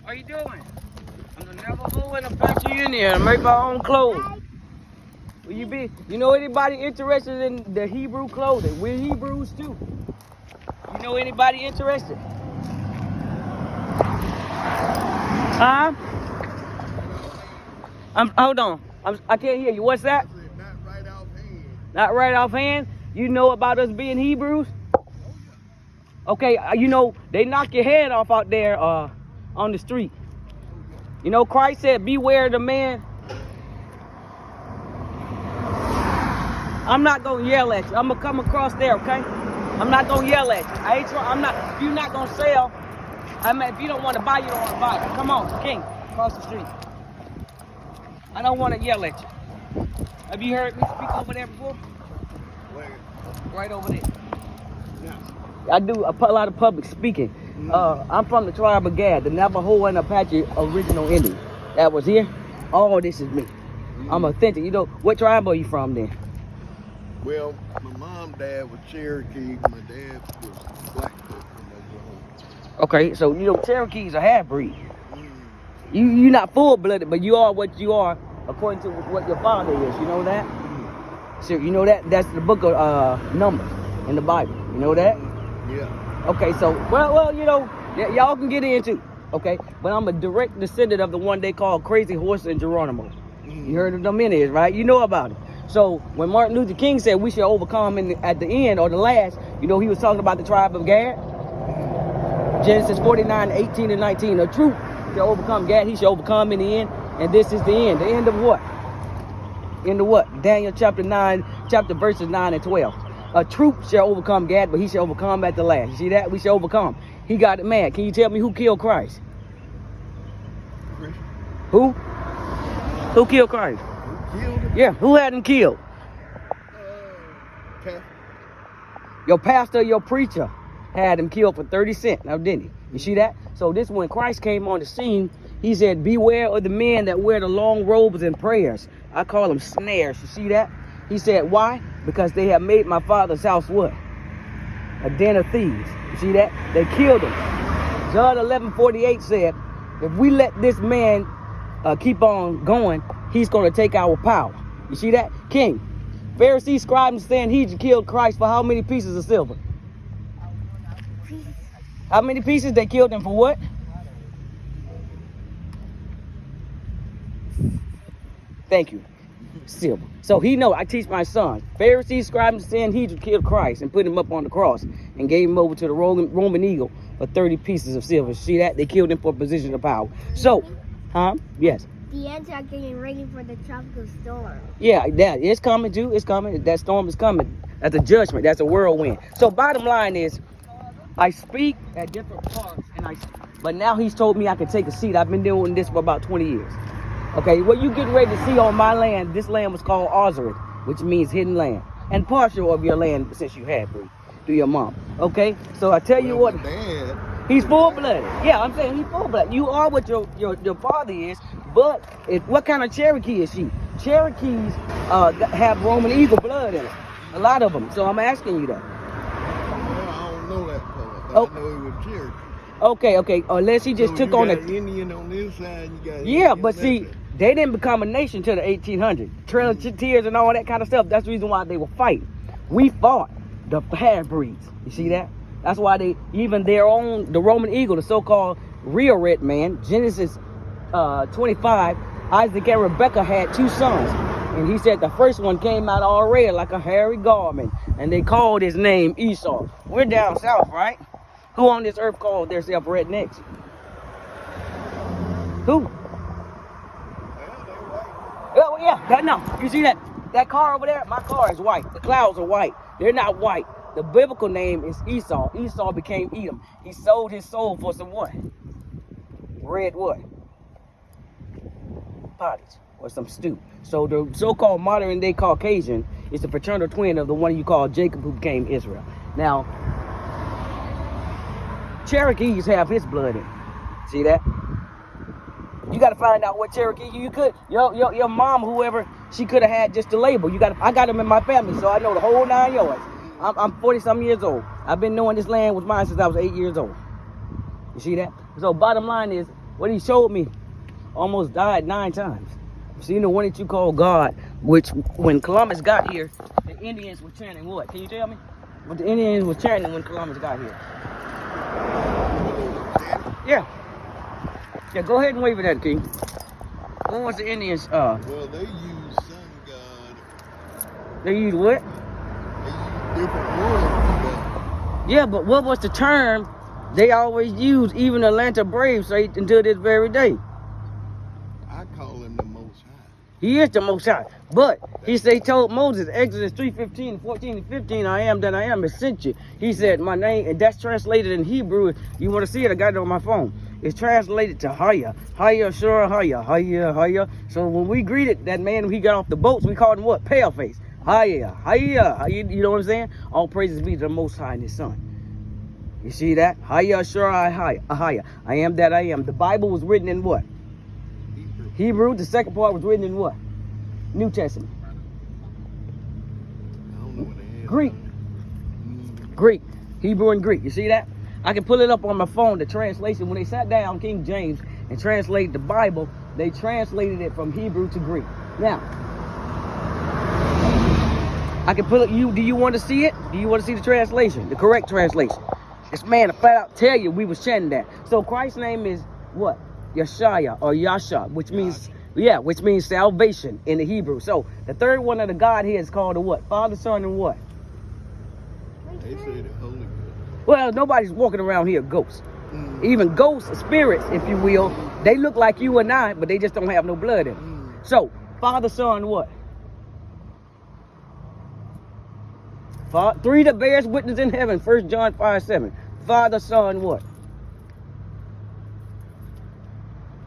How you doing? I'm the Navajo and Apache Indian. I make my own clothes. Will you be? You know anybody interested in the Hebrew clothing? We're Hebrews too. You know anybody interested? Huh? Hold on. I can't hear you. What's that? Not right offhand. Not right offhand? You know about us being Hebrews? Okay, you know, they knock your head off out there on the street. You know, Christ said, beware the man. I'm not going to yell at you. I'm going to come across there, okay? I'm not going to yell at you. If you're not going to sell, if you don't want to buy, you don't want to buy. Come on, King, across the street. I don't want to yell at you. Have you heard me speak over there before? Where? Right over there. Yeah. I do a lot of public speaking. I'm from the tribe of Gad, the Navajo and Apache original Indian. That was here. All this is me. I'm authentic. You know, what tribe are you from then? Well, my mom, dad was Cherokee. My dad was Blackfoot from Oklahoma. Okay, so you know Cherokees are half-breed. You're not full-blooded, but you are what you are according to what your father is. You know that? So you know that that's the book of Numbers in the Bible. You know that? Yeah. Okay, so well, you know, y'all can get in too. Okay, but I'm a direct descendant of the one they call Crazy Horse and Geronimo. You heard of them Indians, right? You know about it. So when Martin Luther King said we should overcome at the end or the last, you know, he was talking about the tribe of Gad. Genesis 49, 18 and 19. The truth shall overcome Gad. He shall overcome in the end. And this is the end. The end of what? End of what? Daniel chapter verses 9 and 12. A troop shall overcome Gad, but he shall overcome at the last. You see that? We shall overcome. He got it mad. Can you tell me who killed Christ? Who? Who killed Christ? Who killed him? Yeah, who had him killed? Catholic. Your pastor, your preacher had him killed for 30 cents. Now, didn't he? You see that? So this, when Christ came on the scene, he said, beware of the men that wear the long robes and prayers. I call them snares. You see that? He said, why? Because they have made my father's house what? A den of thieves. You see that? They killed him. John 11:48 said, if we let this man keep on going, he's going to take our power. You see that? King, Pharisees, scribes, and Sanhedrin killed Christ for how many pieces of silver? How many pieces? They killed him for what? Thank you. Silver. So he know, I teach my son. Pharisees, scribes, and Sanhedrin killed Christ and put him up on the cross and gave him over to the Roman eagle for 30 pieces of silver. See that? They killed him for a position of power. So, yes. The ants are getting ready for the tropical storm. Yeah, that it's coming too. It's coming. That storm is coming. That's a judgment. That's a whirlwind. So bottom line is, I speak at different parts, but now he's told me I can take a seat. I've been doing this for about 20 years. Okay, what you getting ready to see on my land, this land was called Ozareth, which means hidden land. And partial of your land since you had through your mom. Okay, so I tell you what, he's full-blooded. Yeah, I'm saying he's full-blooded. You are what your father is, but what kind of Cherokee is she? Cherokees have Roman eagle blood in it. A lot of them. So I'm asking you that. Well, I don't know that part, but I know he was Cherokee. Okay. Unless he just took on the Indian on this side, you got yeah, but see, they didn't become a nation till the 1800s. Trail of Tears and all that kind of stuff. That's the reason why they were fighting. We fought the half-breeds. You see that? That's why they, even their own, the Roman eagle, the so-called real red man, Genesis 25, Isaac and Rebekah had 2 sons. And he said the first one came out all red like a hairy garment. And they called his name Esau. We're down south, right? Who on this earth called themselves rednecks? Who? Oh, yeah, no. You see that car over there? My car is white. The clouds are white. They're not white. The biblical name is Esau. Esau became Edom. He sold his soul for some what? Red what? Pottage or some stew. So the so-called modern day Caucasian is the fraternal twin of the one you call Jacob, who became Israel. Now, Cherokees have his blood in. See that? You got to find out what Cherokee you could. Your mom, whoever, she could have had just the label. I got them in my family, so I know the whole 9 yards. I'm 40-some years old. I've been knowing this land was mine since I was 8 years old. You see that? So bottom line is, what he showed me almost died 9 times. See the one that you call God, which when Columbus got here, the Indians were chanting what? Can you tell me? What the Indians were chanting when Columbus got here? Yeah. Yeah, go ahead and wave it at King. What was the Indians? Well, they use sun god. They use what? They use different words. Yeah, but what was the term they always use, even Atlanta Braves say until this very day? I call him the Most High. He is the Most High. But he told Moses, Exodus 3:15, 14 and 15, I am that I am has sent you. He said, my name, and that's translated in Hebrew. You want to see it? I got it on my phone. It's translated to Haya. Haya, sure, Haya, Haya, Haya. So when we greeted that man when he got off the boats, we called him what? Paleface. Haya, Haya. You know what I'm saying? All praises be to the Most High and His Son. You see that? Haya, sure, Haya. I am that I am. The Bible was written in what? Hebrew. The second part was written in what? New Testament. I don't know what the hell. Greek. Greek. Hebrew and Greek. You see that? I can pull it up on my phone, the translation. When they sat down, King James, and translated the Bible, they translated it from Hebrew to Greek. Now, I can pull it. Do you want to see it? Do you want to see the translation? The correct translation. This man flat out tell you we was chanting that. So Christ's name is what? Yeshaya or Yasha, which means which means salvation in the Hebrew. So the third one of the Godhead is called the what? Father, Son, and what? They say the Holy Ghost. Well, nobody's walking around here ghosts. Even ghosts, spirits, if you will, they look like you and I, but they just don't have no blood in them. So Father, Son, what? Three that bears witness in heaven. 1 John 5:7. Father, Son, what?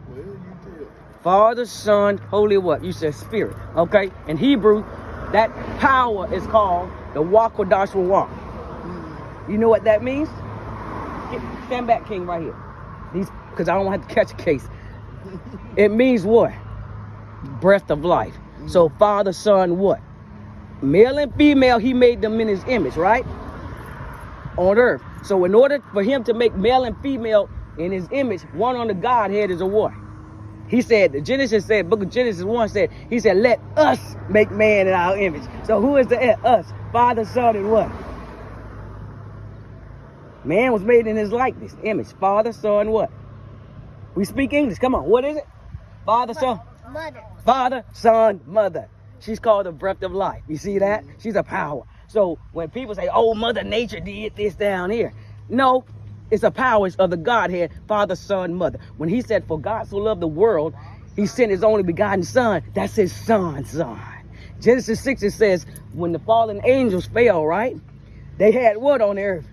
Well, you tell. Father, Son, Holy what? You said Spirit. Okay? In Hebrew, that power is called the Wakodash Walk. You know what that means? Stand back, King, right here. Because I don't have to catch a case. It means what? Breath of life. So Father, Son, what? Male and female, he made them in his image, right? On earth. So in order for him to make male and female in his image, one on the Godhead is a what? He said, book of Genesis 1 said, he said, let us make man in our image. So who is the us? Father, Son, and what? Man was made in his likeness, image. Father, Son, what? We speak English. Come on. What is it? Father, Son. Mother. Father, Son, Mother. She's called the breath of life. You see that? She's a power. So when people say, oh, Mother Nature did this down here. No, it's the powers of the Godhead, Father, Son, Mother. When he said, for God so loved the world, he sent his only begotten Son. That's his son. Genesis 6, it says, when the fallen angels fell, right? They had what on earth?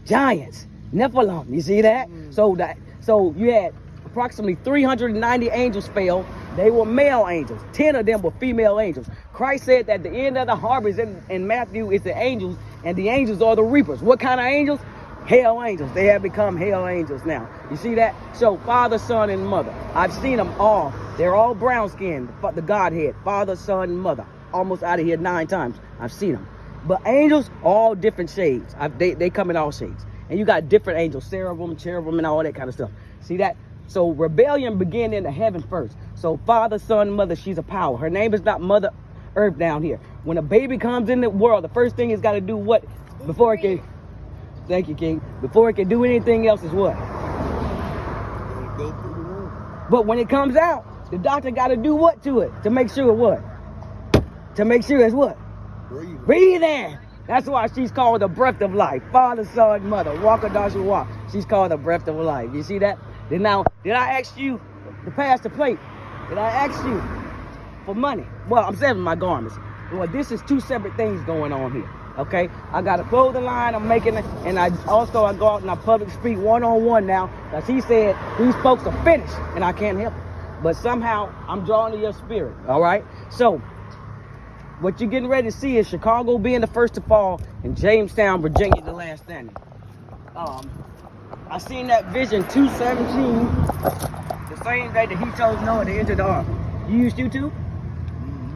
Giants, Nephilim. You see that? So you had approximately 390 angels fell. They were male angels. 10 of them were female angels. Christ said that the end of the harvest in Matthew is the angels, and the angels are the reapers. What kind of angels? Hell angels. They have become hell angels now. You see that? So Father, Son, and Mother. I've seen them all. They're all brown skinned. The Godhead. Father, Son, Mother. Almost out of here 9 times. I've seen them. But angels, all different shades. They come in all shades. And you got different angels. Seraphim, cherubim, and all that kind of stuff. See that? So rebellion began in the heaven first. So Father, Son, Mother, she's a power. Her name is not Mother Earth down here. When a baby comes in the world, the first thing it's got to do what? Before it can... Thank you, King. Before it can do anything else is what? Go through the womb. But when it comes out, the doctor got to do what to it? To make sure what? To make sure it's what? Breathing. That's why she's called the breath of life. Father, Son, Mother. Wakadashi walk. She's called the breath of life. You see that? Then now, did I ask you to pass the plate? Did I ask you for money? Well, I'm saving my garments. Well, this is 2 separate things going on here. Okay? I got a clothing line I'm making it, and I go out and I public speak one-on-one now, because he said these folks are finished, and I can't help it. But somehow, I'm drawn to your spirit. All right? So, what you're getting ready to see is Chicago being the first to fall and Jamestown, Virginia, the last standing. I seen that vision 217, the same day that he told Noah to enter the ark. You use YouTube?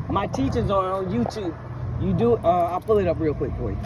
My teachings are on YouTube. You do, I'll pull it up real quick for you.